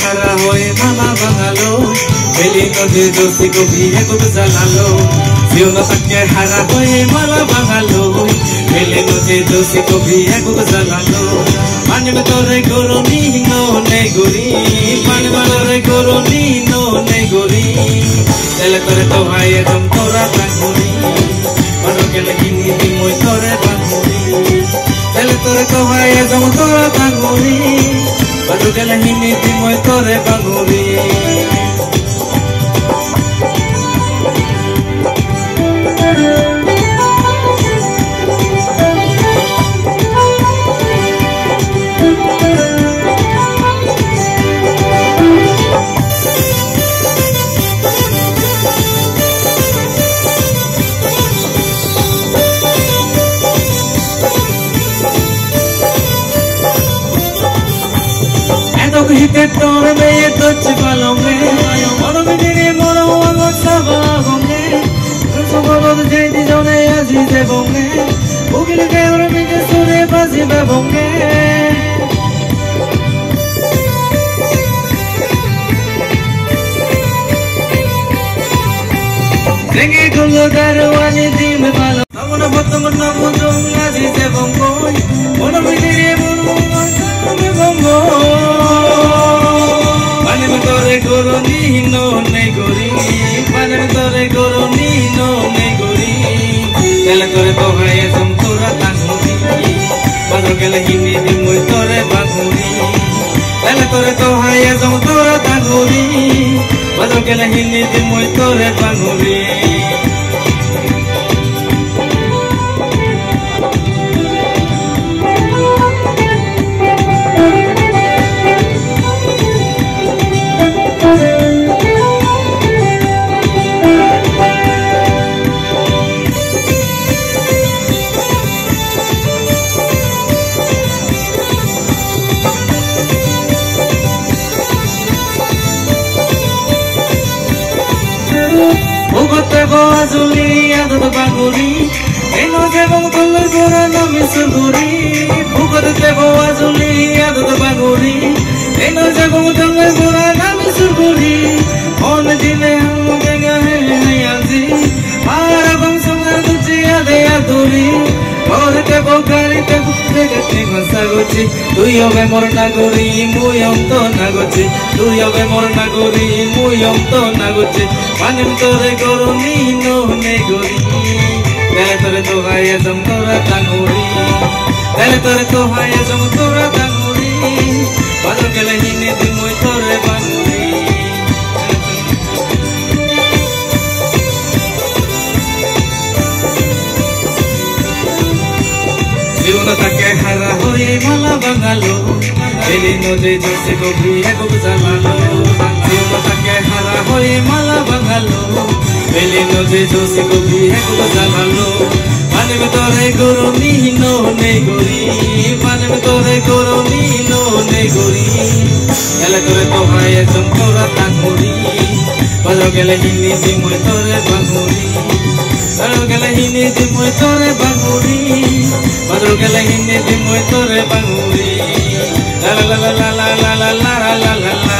হারা হয়ে মালা ভাঙালো বেলি নদীর দোষী গভীরে ডুব জ্বালালো জীবন তাকে হারা হয়ে মালা ভাঙালো বেলি নদীর দোষী গভীরে ডুব জ্বালালো পানির ভিতরে গরুনি নে গরি পানির ভিতরে গরুনি নে গরি তেলে করে তো ভাই একদম তোরা তাঙ্গুরি পারো গেলে কিনি দিমই তোরে বাঙ্গুরি তেলে তোরে তো ভাই একদম তোরা তাঙ্গুরি পারো গেলে কিনি দিমই তোরে বাঙ্গুরি Hite tore me toch balonge moro bidire moro angot sabagonge sogolo de di jone aji de bonge ugil ge ore me de sure bazi be bonge Renge gulo darwani dim balo namona bottom namu jong aji de bongo moro bidire moro me bongo Goroni no ne gori, pane tore goroni no ne gori. Tela tore to hai tum tora tanguri, padro gele hini di mui tore baguri. Tela tore to hai tum tora tanguri, padro gele hini di mui tore baguri. Ugote boazuli adot baguri eno jebong tolor gora nami surguri Ugote boazuli adot baguri eno jebong tolor gora nami surguri on dine hum denga hai azi mara bang sungar tuji ade aduri Orte bokari te bukte gati masagochi Tui obe mor nagori muyom to nagochi Tui obe mor nagori muyom to nagochi Panim tore goroni no ne gori Tele tore to haya jam tora tanguri Tele tore to haya jam tora tanguri Padro kele hine dimoi tore banguri জীবন তাকে হারা হয়ে মালা ভাঙালো বেলি নদী Jose গভীরে ডুব জ্বালালো জীবন তাকে হারা হয়ে মালা ভাঙালো বেলি নদী জোসে গভীরে ডুব জ্বালালো পানির ভিতরে গরুনি নে গরি পানির ভিতরে গরুনি নে গরি এলে করে তো ভাই একদম তোরা তাঙ্গুরি বাজো গেলে হিনি দিমই তোরে বাঙ্গুরি বাজো গেলে হিনি দিমই তোরে বাঙ্গুরি Padro que la gente de muy torre banguri la la la la la la la la la la la